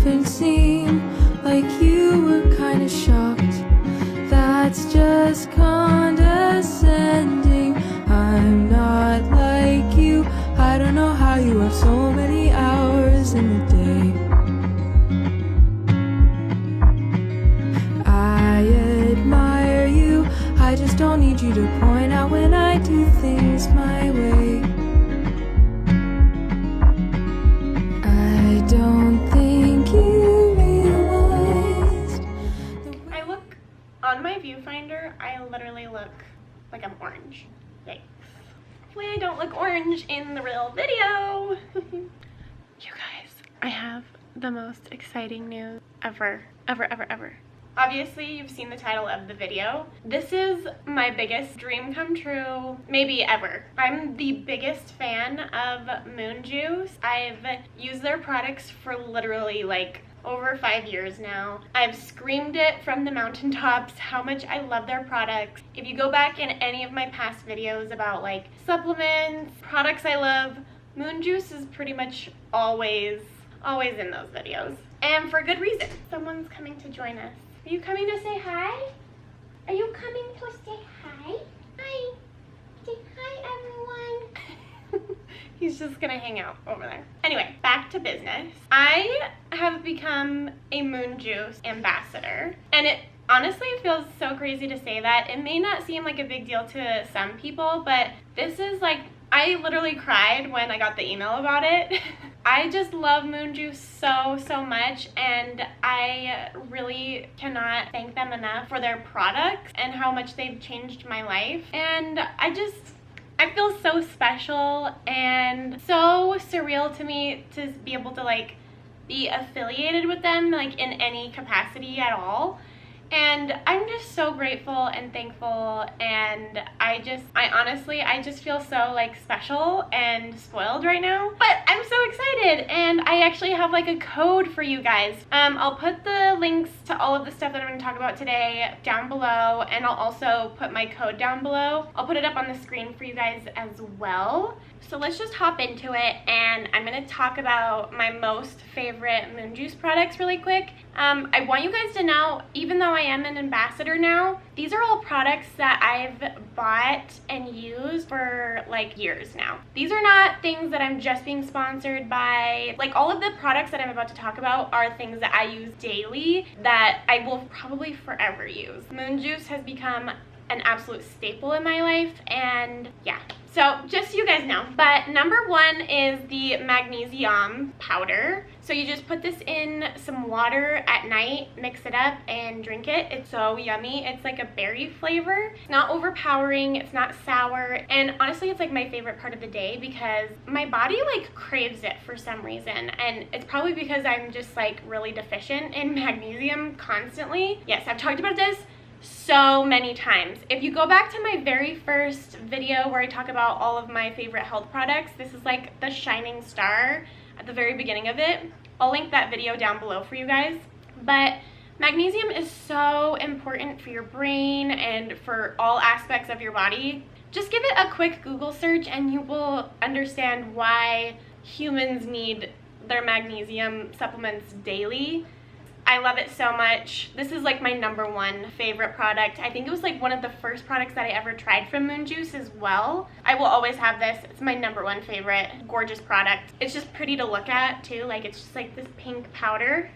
it seem like you were kinda shocked. That's just condescending. I'm not like you. I don't know how you have so many hours in the day. I admire you. I just don't need you to point out when I do things my way. I don't think you realized. I look on my viewfinder, I literally look like I'm orange. Yikes. Hopefully I don't look orange in the real video. You guys, I have the most exciting news ever. Obviously, you've seen the title of the video. This is my biggest dream come true, maybe ever. I'm the biggest fan of Moon Juice. I've used their products for literally like over 5 years now. I've screamed it from the mountaintops how much I love their products. If you go back in any of my past videos about like supplements, products I love, Moon Juice is pretty much always in those videos. And for good reason. Someone's coming to join us. Are you coming to say hi? Are you coming to say hi? Hi. Say hi, everyone. He's just gonna hang out over there. Anyway, back to business. I have become a Moon Juice ambassador, and it honestly feels so crazy to say that. It may not seem like a big deal to some people, but this is like, I literally cried when I got the email about it. I just love Moon Juice so much, and I really cannot thank them enough for their products and how much they've changed my life. And I feel so special and so surreal to me to be able to like be affiliated with them like in any capacity at all. And I'm just so grateful and thankful, and I honestly just feel so like special and spoiled right now. But I'm so excited, and I actually have like a code for you guys. I'll put the links to all of the stuff that I'm going to talk about today down below, and I'll also put my code down below. I'll put it up on the screen for you guys as well. So let's just hop into it, and I'm going to talk about my most favorite Moon Juice products really quick. I want you guys to know, even though I am an ambassador now, these are all products that I've bought and used for like years now. These are not things that I'm just being sponsored by. Like, all of the products that I'm about to talk about are things that I use daily that I will probably forever use. Moon Juice has become an absolute staple in my life, and yeah. So just so you guys know, but number one is the Magnesium powder. So you just put this in some water at night, mix it up, and drink it. It's so yummy. It's like a berry flavor. It's not overpowering, it's not sour, and honestly it's like my favorite part of the day because my body like craves it for some reason, and it's probably because I'm just like really deficient in magnesium constantly. Yes, I've talked about this so many times. If you go back to my very first video where I talk about all of my favorite health products, this is like the shining star at the very beginning of it. I'll link that video down below for you guys. But magnesium is so important for your brain and for all aspects of your body. Just give it a quick Google search and you will understand why humans need their magnesium supplements daily. I love it so much. This is like my number one favorite product. I think it was like one of the first products that I ever tried from Moon Juice as well. I will always have this. It's my number one favorite. Gorgeous product. It's just pretty to look at too. Like, it's just like this pink powder.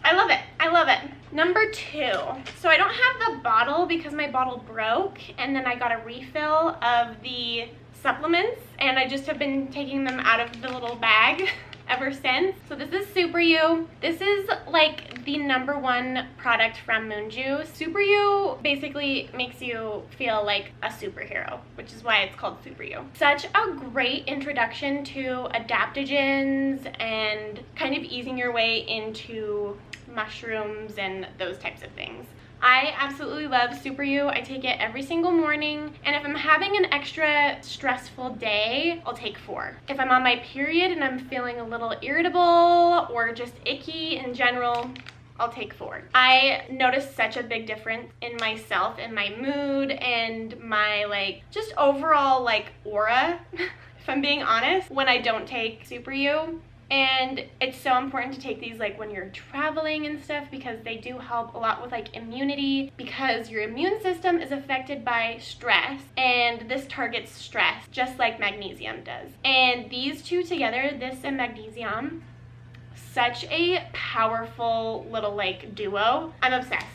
I love it. I love it. Number two. So I don't have the bottle because my bottle broke, and then I got a refill of the supplements, and I just have been taking them out of the little bag ever since. So this is SuperYou. This is like the number one product from Moon Juice. SuperYou basically makes you feel like a superhero, which is why it's called SuperYou. Such a great introduction to adaptogens and kind of easing your way into mushrooms and those types of things. I absolutely love SuperYou. I take it every single morning, and if I'm having an extra stressful day, I'll take 4. If I'm on my period and I'm feeling a little irritable or just icky in general, I'll take 4. I noticed such a big difference in myself and my mood and my like just overall like aura, if I'm being honest, when I don't take SuperYou. And it's so important to take these like when you're traveling and stuff, because they do help a lot with like immunity, because your immune system is affected by stress, and this targets stress just like magnesium does. And these two together, this and magnesium, such a powerful little like duo. I'm obsessed.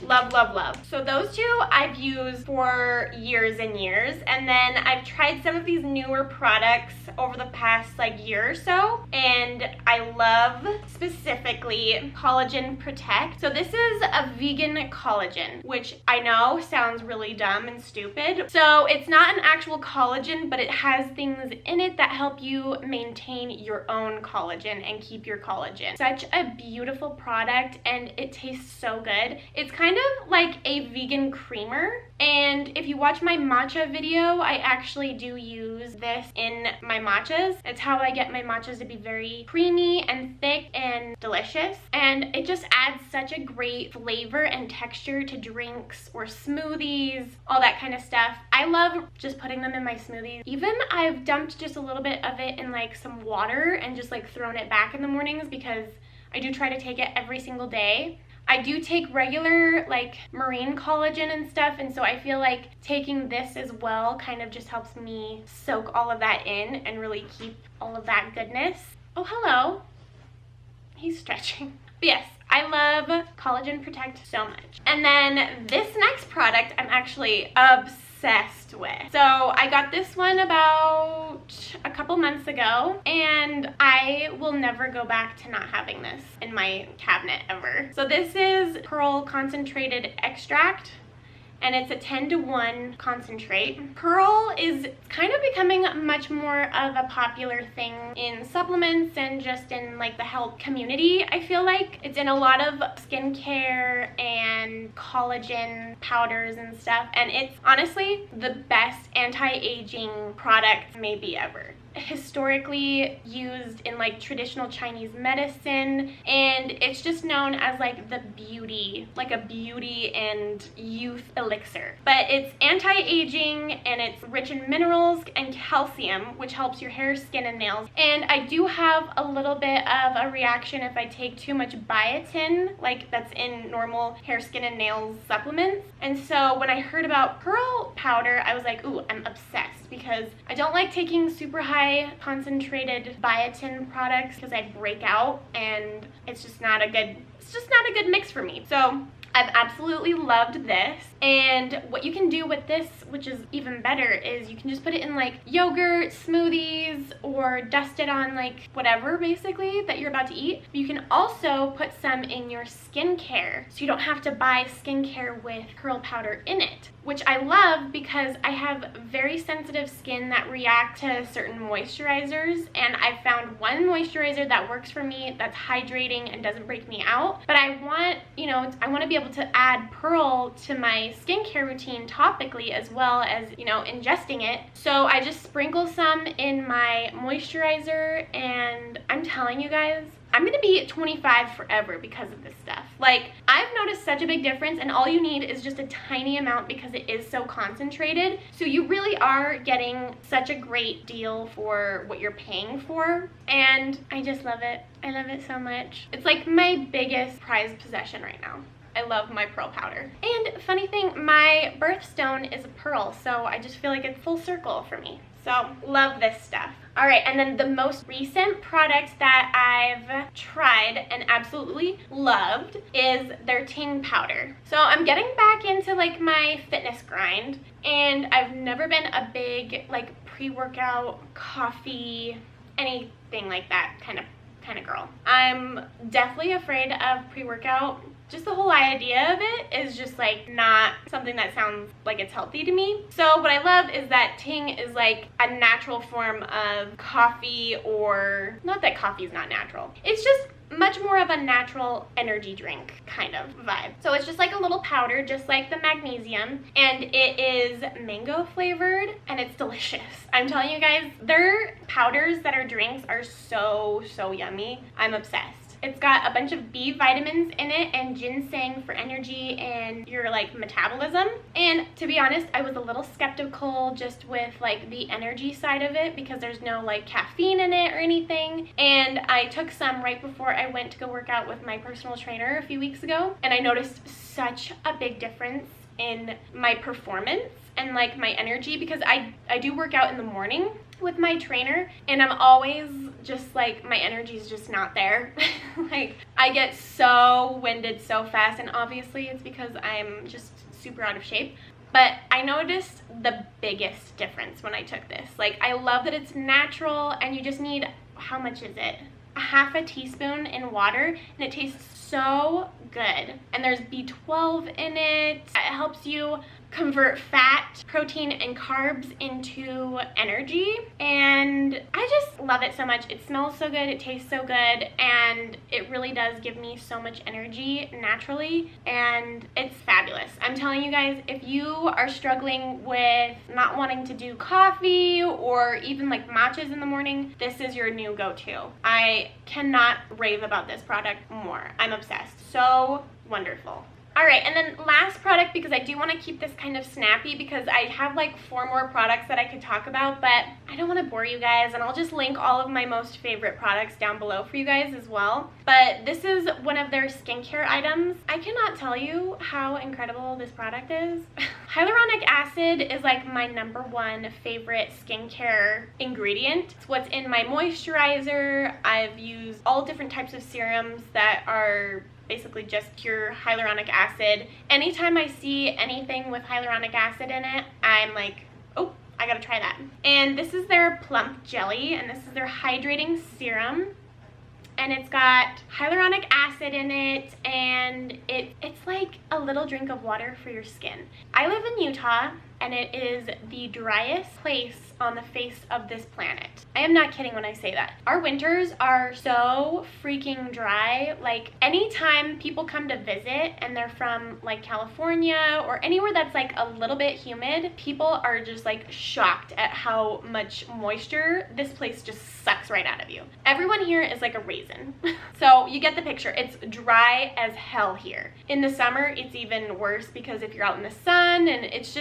Love, love, love. So those two I've used for years and years, and then I've tried some of these newer products over the past like year or so, and I love specifically Collagen Protect. So this is a vegan collagen, which I know sounds really dumb and stupid. So it's not an actual collagen, but it has things in it that help you maintain your own collagen and keep your collagen. Such a beautiful product, and it tastes so good. It's kind of like a vegan creamer, and if you watch my matcha video, I actually do use this in my matchas. It's how I get my matchas to be very creamy and thick and delicious, and it just adds such a great flavor and texture to drinks or smoothies, all that kind of stuff. I love just putting them in my smoothies. Even I've dumped just a little bit of it in like some water and just like thrown it back in the mornings, because I do try to take it every single day. I do take regular like marine collagen and stuff, and so I feel like taking this as well kind of just helps me soak all of that in and really keep all of that goodness. Oh, hello. He's stretching. But yes, I love Collagen Protect so much. And then this next product I'm actually obsessed with. So I got this one about a couple months ago, and I will never go back to not having this in my cabinet ever. So this is Pearl Concentrated Extract, and it's a 10-to-1 concentrate. Pearl is kind of becoming much more of a popular thing in supplements and just in like the health community. I feel like it's in a lot of skincare and collagen powders and stuff, and it's honestly the best anti-aging product maybe ever. Historically used in like traditional Chinese medicine, and it's just known as like the beauty, like a beauty and youth elixir. But it's anti-aging, and it's rich in minerals and calcium, which helps your hair, skin, and nails. And I do have a little bit of a reaction if I take too much biotin, like that's in normal hair, skin, and nails supplements. And so when I heard about Pearl powder, I was like, ooh, I'm obsessed, because I don't like taking super high concentrated biotin products because I break out, and it's just not a good mix for me. So I've absolutely loved this, and what you can do with this, which is even better, is you can just put it in like yogurt, smoothies, or dust it on like whatever basically that you're about to eat. But you can also put some in your skincare, so you don't have to buy skincare with Pearl powder in it, which I love because I have very sensitive skin that react to certain moisturizers, and I found one moisturizer that works for me, that's hydrating and doesn't break me out. But I want, you know, I want to be able to add Pearl to my skincare routine topically as well as, you know, ingesting it. So I just sprinkle some in my moisturizer, and I'm telling you guys, I'm gonna be 25 forever because of this stuff. Like, I've noticed such a big difference, and all you need is just a tiny amount because it is so concentrated. So you really are getting such a great deal for what you're paying for, and I just love it. I love it so much. It's like my biggest prized possession right now. I love my Pearl powder. And funny thing, my birthstone is a pearl, so I just feel like it's full circle for me. So love this stuff. All right, and then the most recent product that I've tried and absolutely loved is their Ting powder. So I'm getting back into like my fitness grind, and I've never been a big like pre-workout, coffee, anything like that kind of girl. I'm definitely afraid of pre-workout. Just the whole idea of it is just like not something that sounds like it's healthy to me. So what I love is that Ting is like a natural form of coffee, or not that coffee is not natural. It's just much more of a natural energy drink kind of vibe. So it's just like a little powder, just like the Magnesium, and it is mango flavored, and it's delicious. I'm telling you guys, their powders that are drinks are so yummy. I'm obsessed. It's got a bunch of B vitamins in it and ginseng for energy and your like metabolism. And to be honest, I was a little skeptical just with like the energy side of it because there's no like caffeine in it or anything. And I took some right before I went to go work out with my personal trainer a few weeks ago, and I noticed such a big difference in my performance and like my energy, because I do work out in the morning with my trainer, and I'm always just like, my energy is just not there. Like, I get so winded so fast, and obviously it's because I'm just super out of shape. But I noticed the biggest difference when I took this. Like, I love that it's natural, and you just need, how much is it? A half a teaspoon in water, and it tastes so good. And there's B12 in it. It helps you convert fat, protein, and carbs into energy, and I just love it so much. It smells so good, it tastes so good, and it really does give me so much energy naturally, and it's fabulous. I'm telling you guys, if you are struggling with not wanting to do coffee or even like matchas in the morning, this is your new go-to. I cannot rave about this product more. I'm obsessed. So wonderful. All right, and then last product, because I do want to keep this kind of snappy because I have like 4 more products that I could talk about, but I don't want to bore you guys, and I'll just link all of my most favorite products down below for you guys as well. But this is one of their skincare items. I cannot tell you how incredible this product is. Hyaluronic acid is like my #1 favorite skincare ingredient. It's what's in my moisturizer. I've used all different types of serums that are basically just pure hyaluronic acid. Anytime I see anything with hyaluronic acid in it, I'm like, oh, I gotta try that. And this is their Plump jelly, and this is their hydrating serum. And it's got hyaluronic acid in it, and it's like a little drink of water for your skin. I live in Utah, and it is the driest place on the face of this planet. I am not kidding when I say that. Our winters are so freaking dry. Like, anytime people come to visit and they're from like California or anywhere that's like a little bit humid, people are just like shocked at how much moisture this place just sucks right out of you. Everyone here is like a raisin. So you get the picture. It's dry as hell here. In the summer, it's even worse because if you're out in the sun, and it's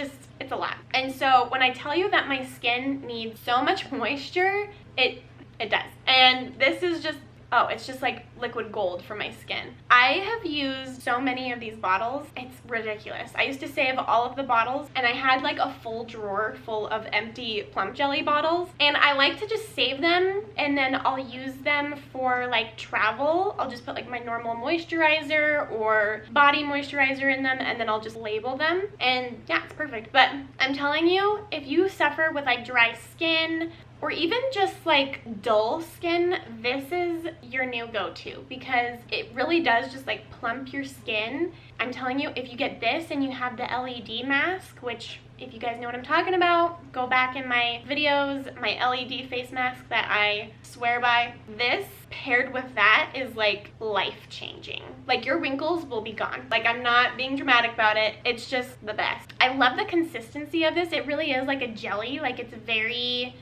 a lot. And so when I tell you that my skin needs so much moisture, it does. And this is just, oh, it's just like liquid gold for my skin. I have used so many of these bottles. It's ridiculous. I used to save all of the bottles, and I had like a full drawer full of empty Plump jelly bottles, and I like to just save them, and then I'll use them for like travel. I'll just put like my normal moisturizer or body moisturizer in them, and then I'll just label them, and yeah, it's perfect. But I'm telling you, if you suffer with like dry skin or even just like dull skin, this is your new go-to, because it really does just like plump your skin. I'm telling you, if you get this and you have the LED mask, which if you guys know what I'm talking about, go back in my videos, my LED face mask that I swear by. This paired with that is like life-changing. Like, your wrinkles will be gone. Like, I'm not being dramatic about it. It's just the best. I love the consistency of this. It really is like a jelly. Like, it's very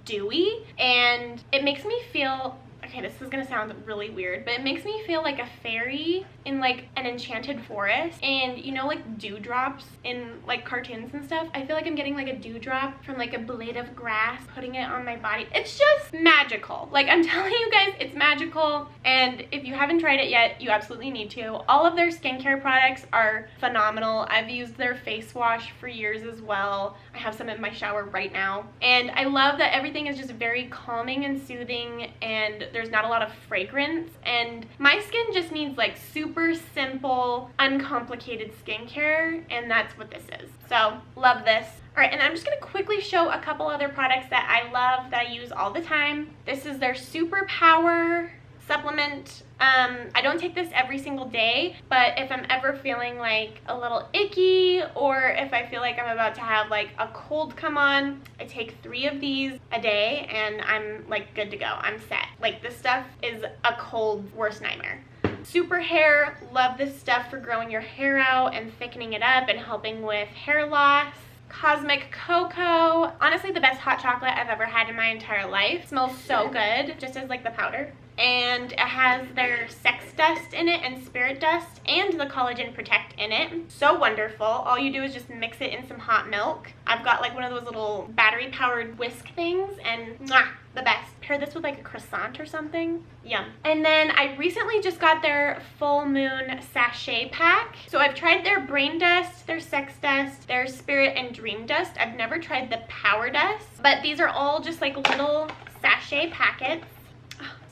dewy, and it makes me feel, okay, this is gonna sound really weird, but it makes me feel like a fairy in like an enchanted forest. And you know, like dewdrops in like cartoons and stuff, I feel like I'm getting like a dewdrop from like a blade of grass, putting it on my body. It's just magical. Like, I'm telling you guys, it's magical. And if you haven't tried it yet, you absolutely need to. All of their skincare products are phenomenal. I've used their face wash for years as well. I have some in my shower right now, and I love that everything is just very calming and soothing, and there's not a lot of fragrance, and my skin just needs like super simple, uncomplicated skincare, and that's what this is. So love this. All right, and I'm just gonna quickly show a couple other products that I love, that I use all the time. This is their Super Power supplement. I don't take this every single day, but if I'm ever feeling like a little icky, or if I feel like I'm about to have like a cold come on, I take 3 of these a day, and I'm like good to go. I'm set. Like, this stuff is a cold worst nightmare. Super Hair, love this stuff for growing your hair out and thickening it up and helping with hair loss. Cosmic Cocoa. Honestly, the best hot chocolate I've ever had in my entire life. It smells so good, just as like the powder. And it has their sex dust in it and spirit dust and the Collagen Protect in it. So wonderful. All you do is just mix it in some hot milk. I've got like one of those little battery powered whisk things and mwah, the best. Pair this with like a croissant or something. Yum. And then I recently just got their full moon sachet pack. So I've tried their brain dust, their sex dust, their spirit and dream dust. I've never tried the power dust, but these are all just like little sachet packets.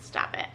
Stop it.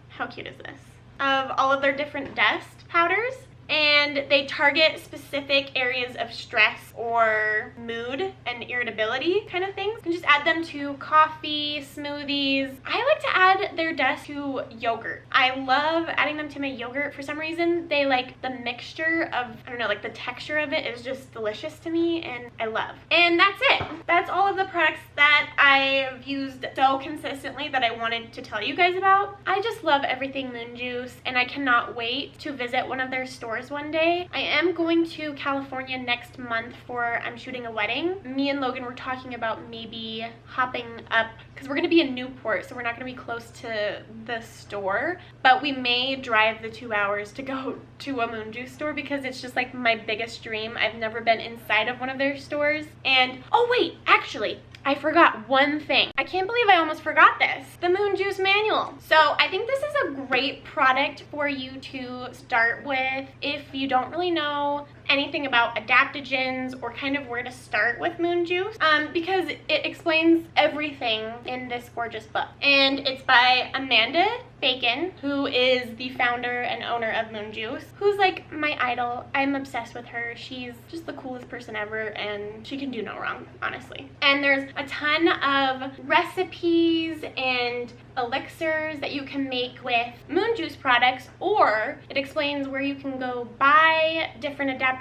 How cute is this? Of all of their different dust powders. And they target specific areas of stress or mood and irritability kind of things. You can just add them to coffee, smoothies. I like to add their dust to yogurt. I love adding them to my yogurt for some reason. They like the mixture of, I don't know, like the texture of it is just delicious to me and I love. And that's it. That's all of the products that I've used so consistently that I wanted to tell you guys about. I just love everything Moon Juice and I cannot wait to visit one of their stores one day. I am going to California next month for, I'm shooting a wedding. Me and Logan were talking about maybe hopping up, because we're going to be in Newport, so we're not going to be close to the store, but we may drive the 2 hours to go to a Moon Juice store because it's just like my biggest dream. I've never been inside of one of their stores. And oh wait, actually, I forgot one thing. I can't believe I almost forgot this. The Moon Juice Manual. So I think this is a great product for you to start with if you don't really know anything about adaptogens or kind of where to start with Moon Juice, because it explains everything in this gorgeous book. And it's by Amanda Bacon, who is the founder and owner of Moon Juice, who's like my idol. I'm obsessed with her. She's just the coolest person ever and she can do no wrong, honestly. And there's a ton of recipes and elixirs that you can make with Moon Juice products, or it explains where you can go buy different adaptogens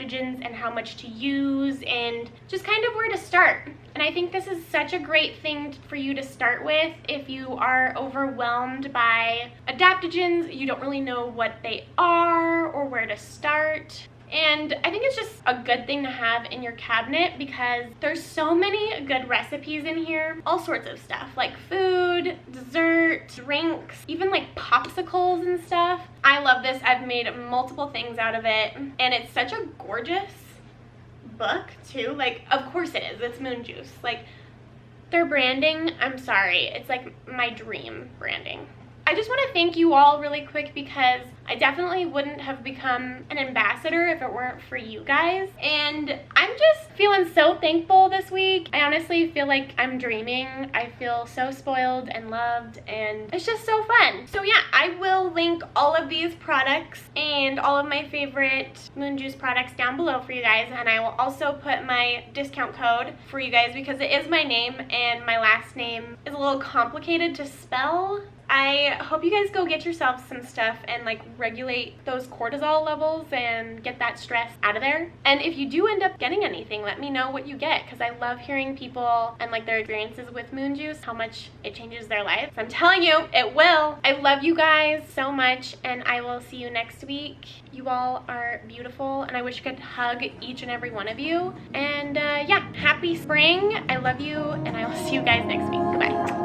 and how much to use and just kind of where to start. And I think this is such a great thing for you to start with if you are overwhelmed by adaptogens, you don't really know what they are or where to start. And I think it's just a good thing to have in your cabinet because there's so many good recipes in here. All sorts of stuff like food, dessert, drinks, even like popsicles and stuff. I love this. I've made multiple things out of it and it's such a gorgeous book too. Like, of course it is. It's Moon Juice. Like, their branding, I'm sorry. It's like my dream branding. I just want to thank you all really quick because I definitely wouldn't have become an ambassador if it weren't for you guys. And I'm just feeling so thankful this week. I honestly feel like I'm dreaming. I feel so spoiled and loved and it's just so fun. So yeah, I will link all of these products and all of my favorite Moon Juice products down below for you guys. And I will also put my discount code for you guys because it is my name and my last name is a little complicated to spell. I hope you guys go get yourselves some stuff and like regulate those cortisol levels and get that stress out of there. And if you do end up getting anything, let me know what you get because I love hearing people and like their experiences with Moon Juice, how much it changes their life. So I'm telling you, it will. I love you guys so much and I will see you next week. You all are beautiful and I wish I could hug each and every one of you. And yeah, happy spring. I love you and I will see you guys next week. Goodbye.